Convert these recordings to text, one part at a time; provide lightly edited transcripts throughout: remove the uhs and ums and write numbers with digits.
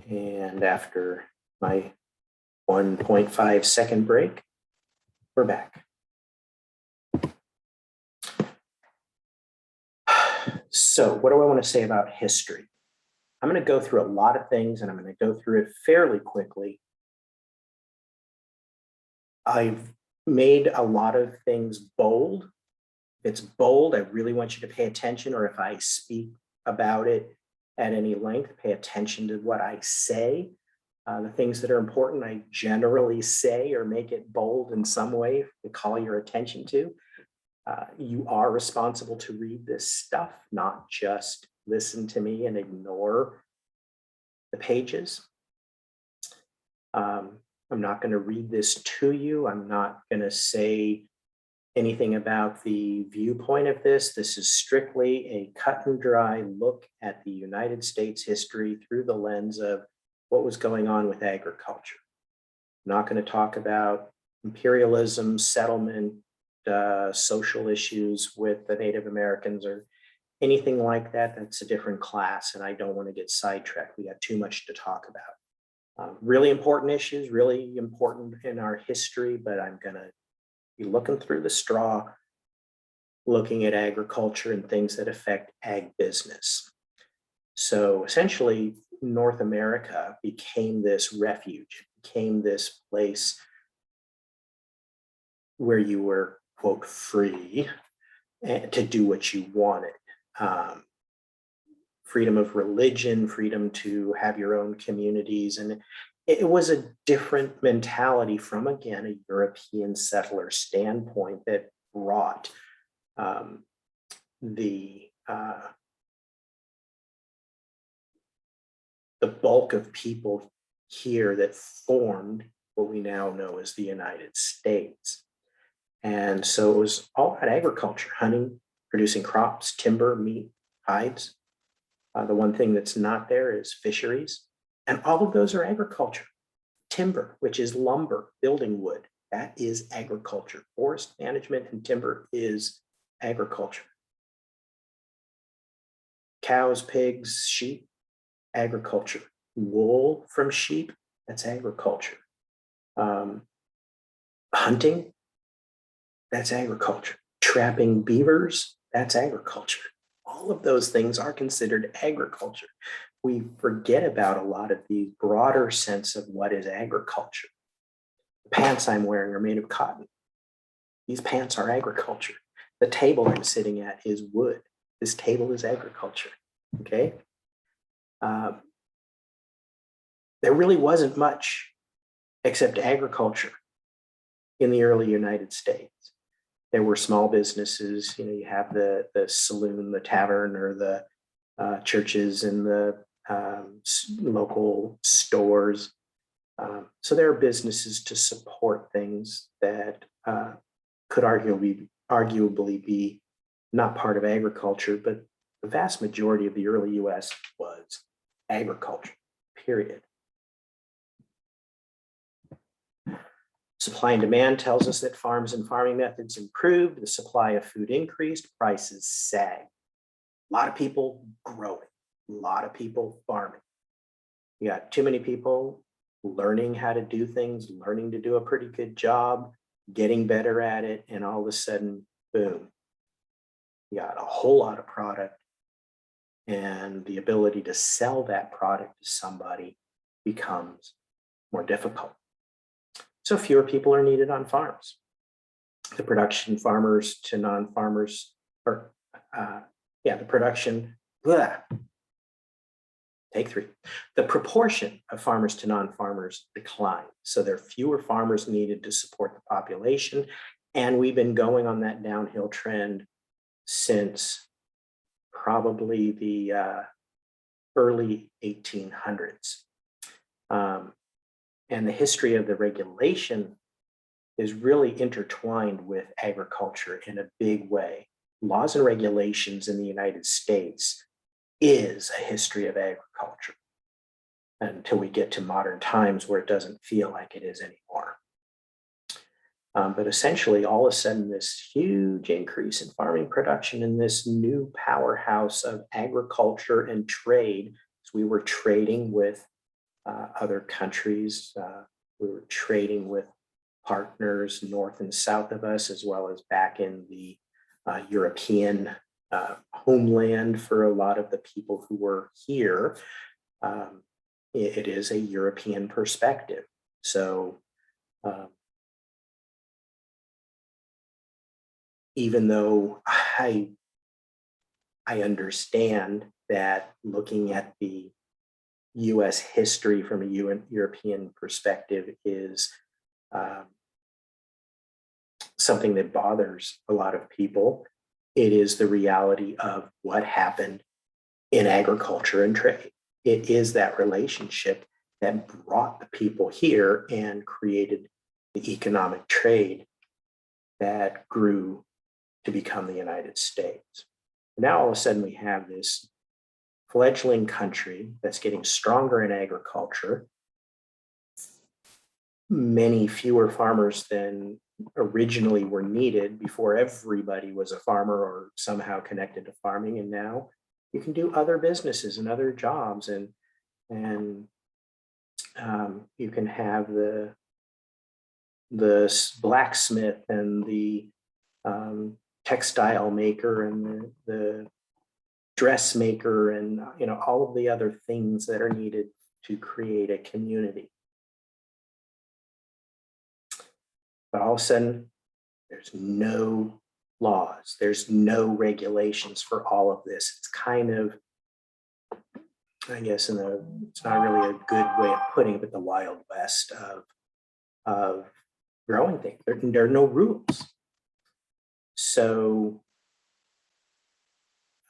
And after my 1.5 second break, we're back. So what do I want to say about history? I'm going to go through a lot of things and I'm going to go through it fairly quickly. I've made a lot of things bold. If it's bold, I really want you to pay attention, or if I speak about it at any length, pay attention to what I say. The things that are important, I generally say or make it bold in some way to call your attention to. You are responsible to read this stuff, not just listen to me and ignore the pages. I'm not going to read this to you. I'm not going to say anything about the viewpoint of this. This is strictly a cut and dry look at the United States history through the lens of what was going on with agriculture. I'm not going to talk about imperialism, settlement, social issues with the Native Americans or anything like that. That's a different class, and I don't want to get sidetracked. We got too much to talk about. Really important issues, really important in our history, but I'm going to be looking through the straw, looking at agriculture and things that affect ag business. So essentially, North America became this refuge, became this place where you were, quote, free to do what you wanted. Freedom of religion, freedom to have your own communities. And it was a different mentality from, again, a European settler standpoint that brought the bulk of people here that formed what we now know as the United States. And so it was all about agriculture, hunting, producing crops, timber, meat, hides. The one thing that's not there is fisheries. And all of those are agriculture. Timber, which is lumber, building wood, that is agriculture. Forest management and timber is agriculture. Cows, pigs, sheep, agriculture. Wool from sheep, that's agriculture. Hunting, that's agriculture. Trapping beavers, that's agriculture. All of those things are considered agriculture. We forget about a lot of the broader sense of what is agriculture. The pants I'm wearing are made of cotton. These pants are agriculture. The table I'm sitting at is wood. This table is agriculture, okay? There really wasn't much except agriculture in the early United States. There were small businesses, you have the saloon, the tavern, or the churches and the local stores. So there are businesses to support things that could arguably be not part of agriculture, but the vast majority of the early US was agriculture, period. Supply and demand tells us that farms and farming methods improved, the supply of food increased, prices sagged. A lot of people growing, a lot of people farming. You got too many people learning how to do things, learning to do a pretty good job, getting better at it, and all of a sudden, boom, you got a whole lot of product, and the ability to sell that product to somebody becomes more difficult. So fewer people are needed on farms. The production farmers to non-farmers, or the production, take three. The proportion of farmers to non-farmers declined. So there are fewer farmers needed to support the population. And we've been going on that downhill trend since probably the early 1800s. And the history of the regulation is really intertwined with agriculture in a big way. Laws and regulations in the United States is a history of agriculture until we get to modern times where it doesn't feel like it is anymore. But essentially, all of a sudden, this huge increase in farming production and this new powerhouse of agriculture and trade, as we were trading with other countries. We were trading with partners north and south of us, as well as back in the European homeland for a lot of the people who were here. It is a European perspective. So even though I understand that looking at the US history from a European perspective is something that bothers a lot of people, it is the reality of what happened in agriculture and trade. It is that relationship that brought the people here and created the economic trade that grew to become the United States. Now, all of a sudden, we have this fledgling country that's getting stronger in agriculture, many fewer farmers than originally were needed before everybody was a farmer or somehow connected to farming. And now you can do other businesses and other jobs, and you can have the blacksmith and the textile maker and the dressmaker and all of the other things that are needed to create a community. But all of a sudden, there's no laws, there's no regulations for all of this. It's kind of, I guess, it's not really a good way of putting it, but the Wild West of growing things. There are no rules. So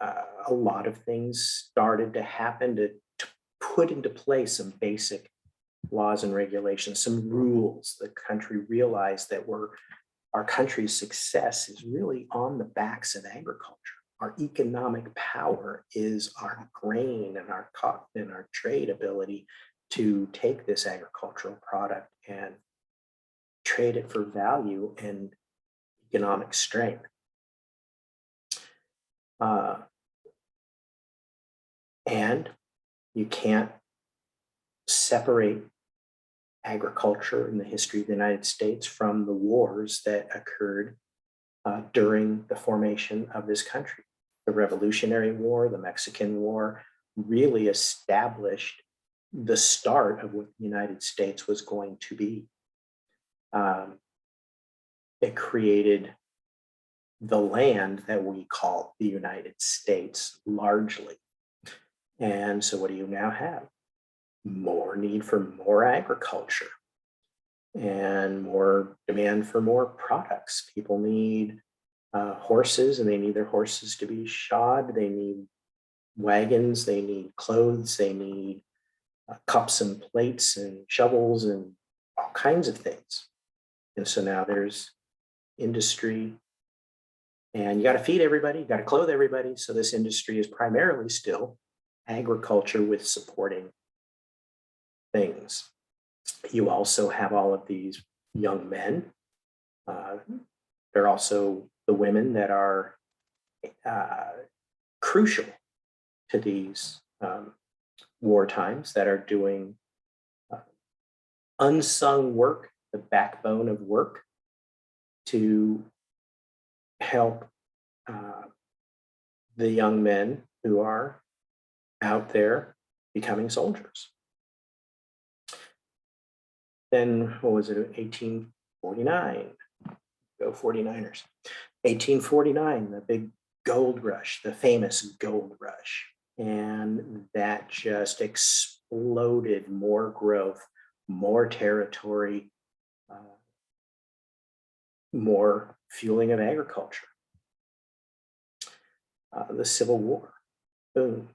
a lot of things started to happen to put into place some basic laws and regulations, some rules. The country realized that our country's success is really on the backs of agriculture. Our economic power is our grain and our cotton and our trade ability to take this agricultural product and trade it for value and economic strength. And you can't separate agriculture in the history of the United States from the wars that occurred during the formation of this country. The Revolutionary War, the Mexican War, really established the start of what the United States was going to be. It created the land that we call the United States largely. And so what do you now have? More need for more agriculture and more demand for more products. People need horses, and they need their horses to be shod. They need wagons, they need clothes, they need cups and plates and shovels and all kinds of things. And so now there's industry, and you got to feed everybody, you got to clothe everybody. So this industry is primarily still agriculture with supporting things. You also have all of these young men. They're also the women that are crucial to these war times, that are doing unsung work, the backbone of work, to help the young men who are out there becoming soldiers. Then, what was it, 1849? Go 49ers. 1849, the big gold rush, the famous gold rush. And that just exploded more growth, more territory, more fueling of agriculture. The Civil War, boom,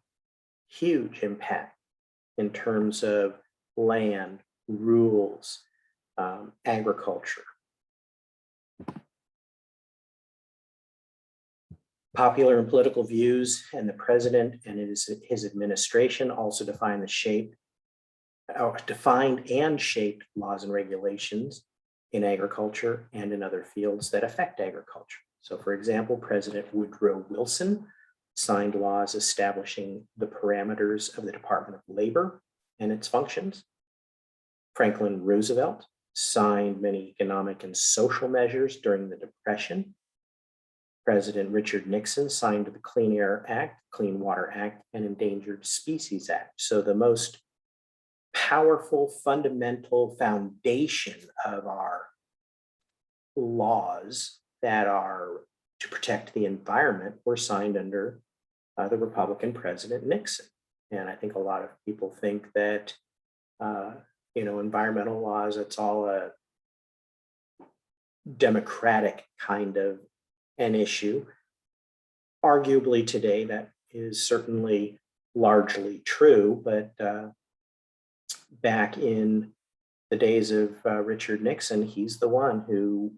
huge impact in terms of land, rules, agriculture. Popular and political views and the president and his administration also defined and shaped laws and regulations in agriculture and in other fields that affect agriculture. So, for example, President Woodrow Wilson signed laws establishing the parameters of the Department of Labor and its functions. Franklin Roosevelt signed many economic and social measures during the Depression. President Richard Nixon signed the Clean Air Act, Clean Water Act, and Endangered Species Act. So the most powerful, fundamental foundation of our laws that are to protect the environment were signed under the Republican President Nixon. And I think a lot of people think that, environmental laws, it's all a democratic kind of an issue. Arguably today, that is certainly largely true, but back in the days of Richard Nixon, he's the one who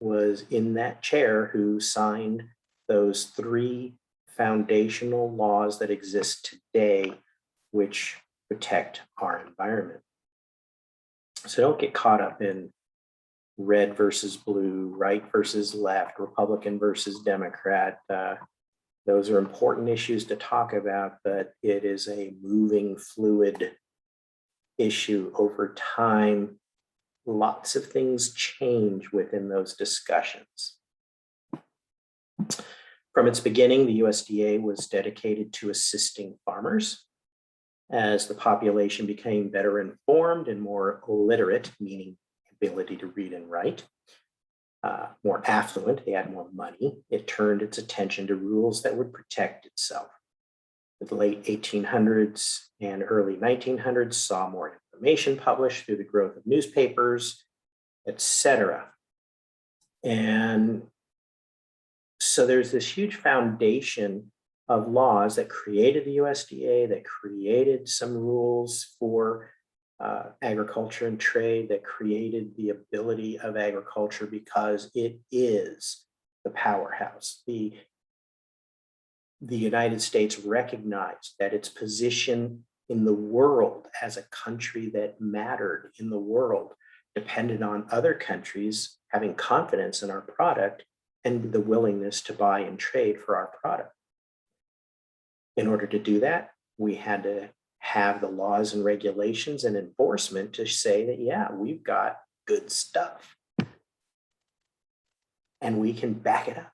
was in that chair who signed those three foundational laws that exist today, which protect our environment. So don't get caught up in red versus blue, right versus left, Republican versus Democrat. Those are important issues to talk about, but it is a moving, fluid issue over time. Lots of things change within those discussions. From its beginning, the USDA was dedicated to assisting farmers. As the population became better informed and more literate, meaning ability to read and write, more affluent, they had more money, it turned its attention to rules that would protect itself. The late 1800s and early 1900s saw more information published through the growth of newspapers, etc. And so there's this huge foundation of laws that created the USDA, that created some rules for agriculture and trade, that created the ability of agriculture because it is the powerhouse. The United States recognized that its position in the world as a country that mattered in the world depended on other countries having confidence in our product and the willingness to buy and trade for our product. In order to do that, we had to have the laws and regulations and enforcement to say that, yeah, we've got good stuff and we can back it up.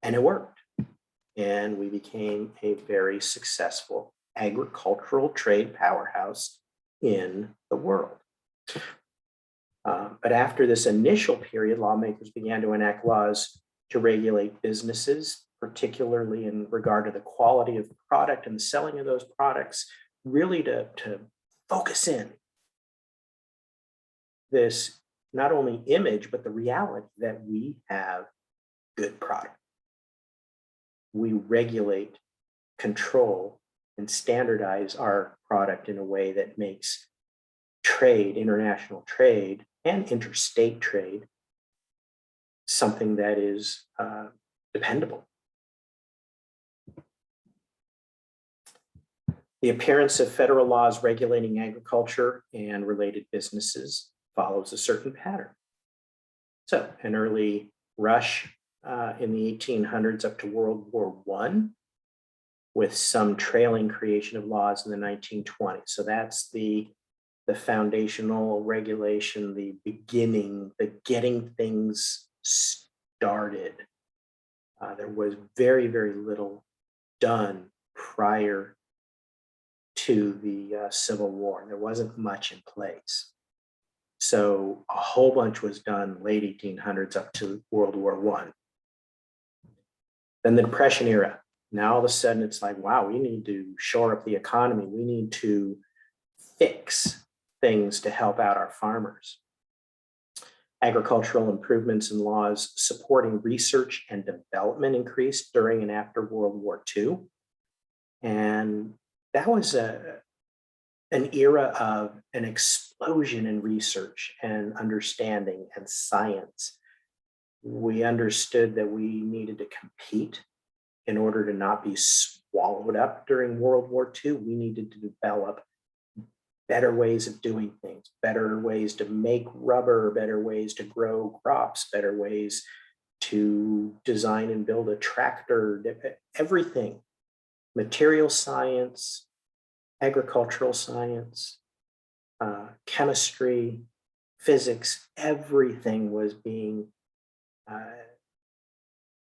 And it worked. And we became a very successful agricultural trade powerhouse in the world. But after this initial period, lawmakers began to enact laws to regulate businesses, particularly in regard to the quality of the product and the selling of those products, really to focus in this not only image, but the reality that we have good product. We regulate, control, and standardize our product in a way that makes trade, international trade, and interstate trade something that is dependable. The appearance of federal laws regulating agriculture and related businesses follows a certain pattern. So an early rush in the 1800s up to World War I, with some trailing creation of laws in the 1920s. So that's the foundational regulation, the beginning, the getting things started. There was very, very little done prior to the Civil War. There wasn't much in place. So a whole bunch was done late 1800s up to World War I. Then the Depression era. Now all of a sudden it's like, wow, we need to shore up the economy. We need to fix things to help out our farmers. Agricultural improvements and laws supporting research and development increased during and after World War II. And that was an era of an explosion in research and understanding and science. We understood that we needed to compete in order to not be swallowed up during World War II. We needed to develop better ways of doing things, better ways to make rubber, better ways to grow crops, better ways to design and build a tractor, everything. Material science, agricultural science, chemistry, physics, everything was being uh,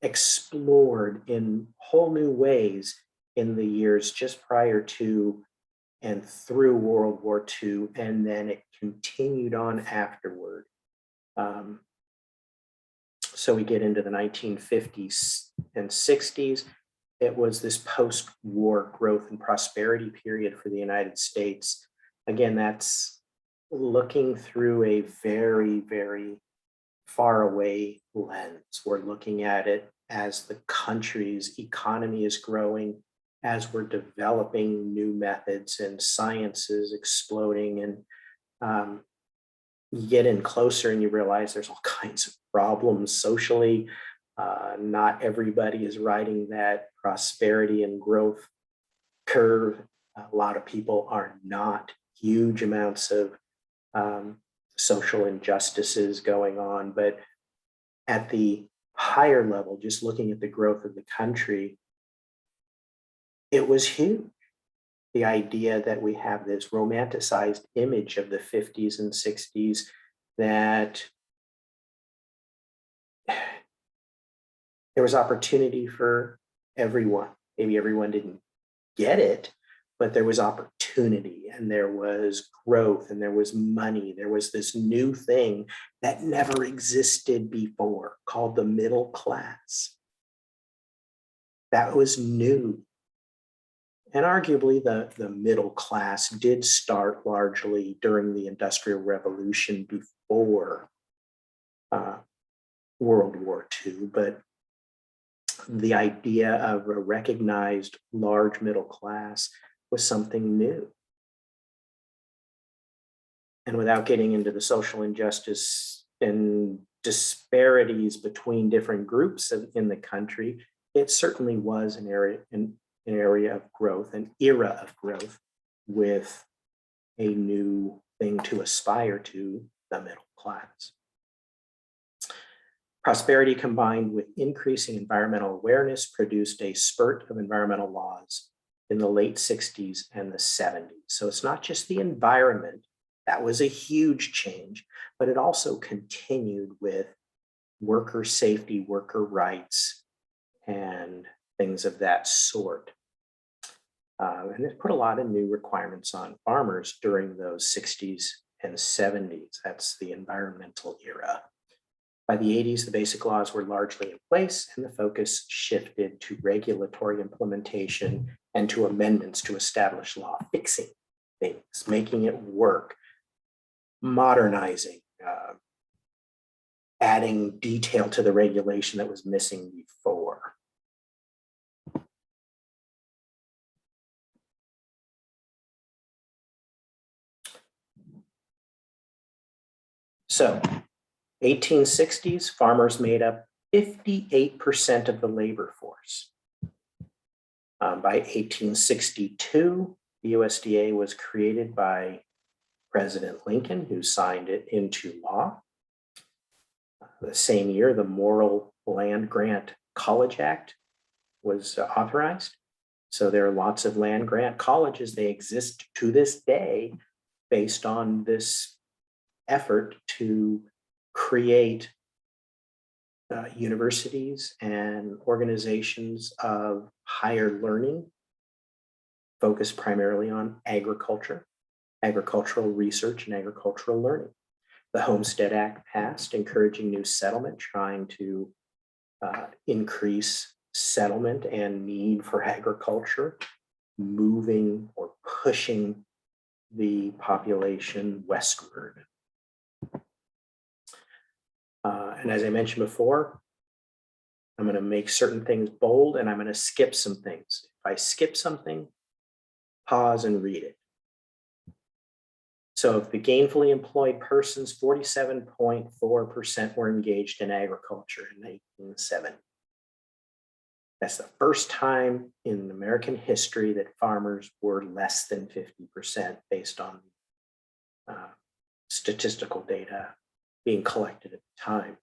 explored in whole new ways in the years just prior to and through World War II, and then it continued on afterward. Um, so we get into the 1950s and 60s. It was this post-war growth and prosperity period for the United States. Again, that's looking through a very, very far away lens. We're looking at it as the country's economy is growing, as we're developing new methods and sciences exploding, and um, you get in closer and you realize there's all kinds of problems socially. Not everybody is riding that prosperity and growth curve. A lot of people are not. Huge amounts of um, social injustices going on. But at the higher level, just looking at the growth of the country, it was huge. The idea that we have this romanticized image of the 50s and 60s that there was opportunity for everyone. Maybe everyone didn't get it, but there was opportunity and there was growth and there was money. There was this new thing that never existed before called the middle class. That was new. And arguably, the middle class did start largely during the Industrial Revolution before uh, World War II, but the idea of a recognized large middle class was something new. And without getting into the social injustice and disparities between different groups in the country, it certainly was an area of growth, an era of growth with a new thing to aspire to, the middle class. Prosperity combined with increasing environmental awareness produced a spurt of environmental laws in the late 60s and the 70s. So it's not just the environment, that was a huge change, but it also continued with worker safety, worker rights, and things of that sort. And it put a lot of new requirements on farmers during those 60s and 70s. That's the environmental era. By the 80s, the basic laws were largely in place, and the focus shifted to regulatory implementation and to amendments to establish law, fixing things, making it work, modernizing, adding detail to the regulation that was missing before. So 1860s, farmers made up 58% of the labor force. By 1862, the USDA was created by President Lincoln, who signed it into law. The same year, the Morrill Land Grant College Act was authorized. So there are lots of land grant colleges. They exist to this day based on this effort to create universities and organizations of higher learning focused primarily on agriculture, agricultural research, and agricultural learning. The Homestead Act passed, encouraging new settlement, trying to increase settlement and need for agriculture, moving or pushing the population westward. And as I mentioned before, I'm going to make certain things bold and I'm going to skip some things. If I skip something, pause and read it. So of the gainfully employed persons, 47.4% were engaged in agriculture in 1970. That's the first time in American history that farmers were less than 50% based on statistical data being collected at the time.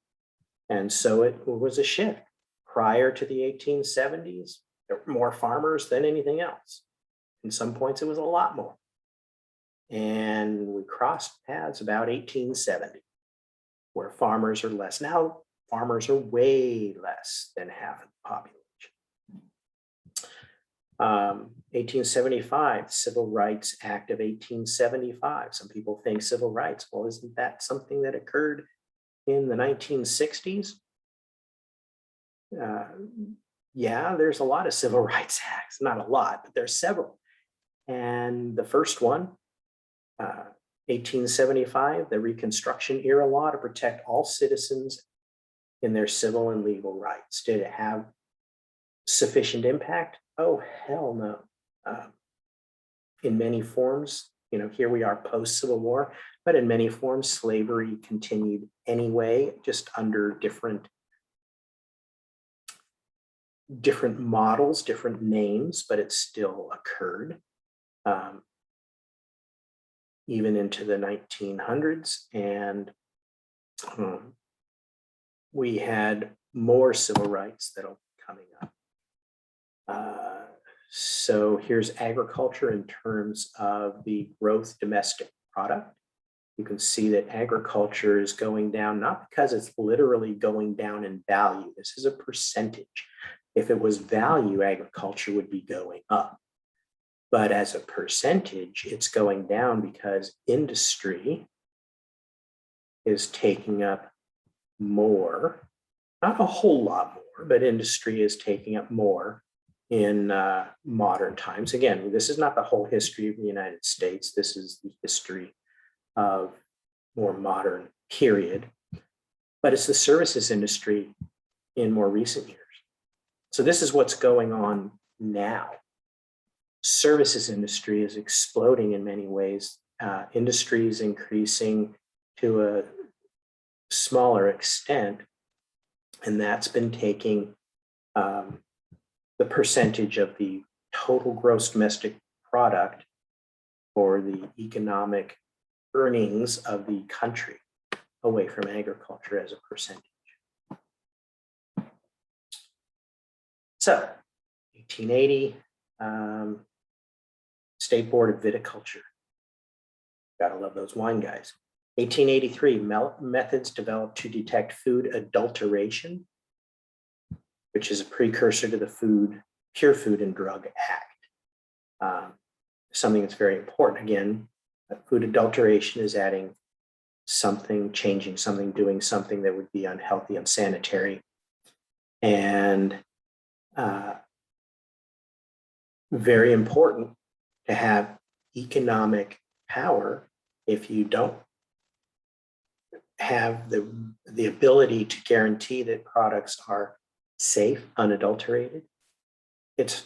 And so it was a shift. Prior to the 1870s, there were more farmers than anything else. In some points, it was a lot more. And we crossed paths about 1870, where farmers are less. Now, farmers are way less than half of the population. 1875, Civil Rights Act of 1875. Some people think civil rights, well, isn't that something that occurred in the 1960s? Yeah, there's a lot of civil rights acts, not a lot, but there's several. And the first one, 1875, the Reconstruction era law to protect all citizens in their civil and legal rights. Did it have sufficient impact? Oh, hell no. In many forms, here we are post-Civil War, but in many forms, slavery continued anyway, just under different models, different names, but it still occurred. Even into the 1900s, and we had more civil rights that'll be coming up. So here's agriculture in terms of the gross domestic product. You can see that agriculture is going down, not because it's literally going down in value. This is a percentage. If it was value, agriculture would be going up. But as a percentage, it's going down because industry is taking up more, not a whole lot more, but industry is taking up more in modern times. Again, this is not the whole history of the United States. This is the history of more modern period, but it's the services industry in more recent years. So this is what's going on now. Services industry is exploding in many ways. Industry is increasing to a smaller extent, and that's been taking the percentage of the total gross domestic product or the economic earnings of the country away from agriculture as a percentage. So, 1880, State Board of Viticulture. Gotta love those wine guys. 1883, methods developed to detect food adulteration, which is a precursor to the Pure Food and Drug Act. Something that's very important. Again, food adulteration is adding something, changing something, doing something that would be unhealthy, unsanitary, and very important to have economic power. If you don't have the ability to guarantee that products are safe, unadulterated,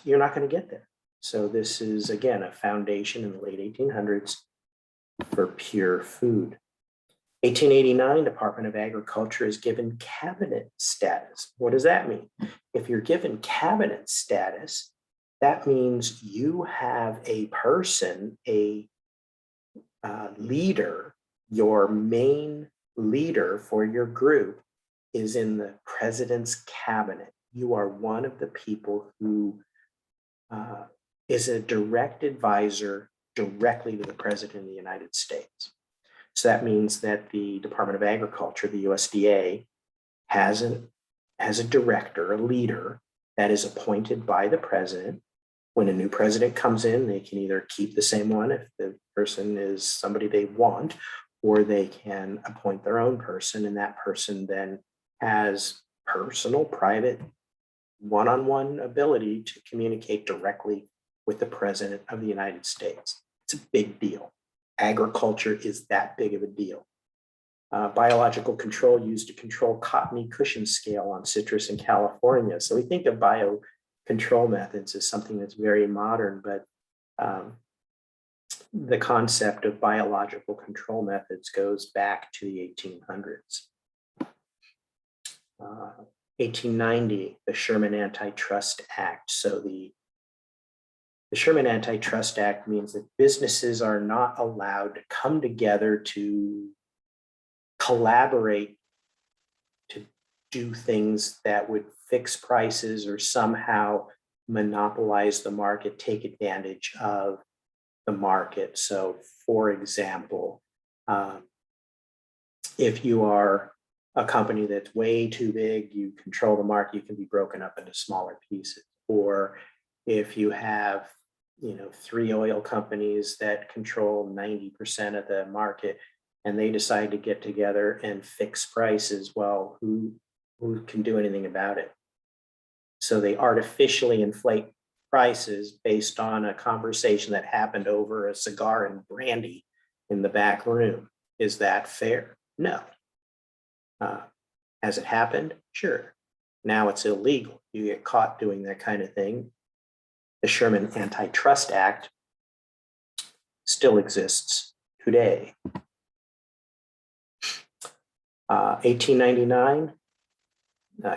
you're not going to get there. So this is, again, a foundation in the late 1800s for pure food. 1889, Department of Agriculture is given cabinet status. What does that mean? If you're given cabinet status, that means you have a person, a leader, your main leader for your group is in the president's cabinet. You are one of the people who is a direct advisor directly to the president of the United States. So that means that the Department of Agriculture, the USDA, has a director, a leader that is appointed by the president. When a new president comes in, they can either keep the same one if the person is somebody they want, or they can appoint their own person, and that person then has personal, private, one-on-one ability to communicate directly with the president of the United States. It's a big deal. Agriculture is that big of a deal. Biological control used to control Cottony-Cushing scale on citrus in California. So we think of biocontrol methods as something that's very modern, but the concept of biological control methods goes back to the 1800s. 1890, the Sherman Antitrust Act. So the Sherman Antitrust Act means that businesses are not allowed to come together to collaborate to do things that would fix prices or somehow monopolize the market, take advantage of the market. So, for example, if you are a company that's way too big, you control the market, you can be broken up into smaller pieces. Or if you have, three oil companies that control 90% of the market and they decide to get together and fix prices, well, who can do anything about it? So they artificially inflate prices based on a conversation that happened over a cigar and brandy in the back room. Is that fair? No. Has it happened? Sure. Now it's illegal. You get caught doing that kind of thing. The Sherman Antitrust Act still exists today. 1899,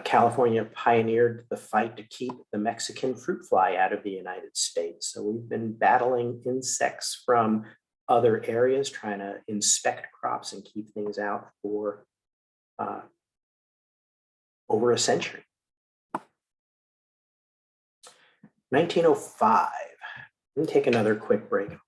California pioneered the fight to keep the Mexican fruit fly out of the United States. So we've been battling insects from other areas, trying to inspect crops and keep things out for over a century. 1905. Let me take another quick break and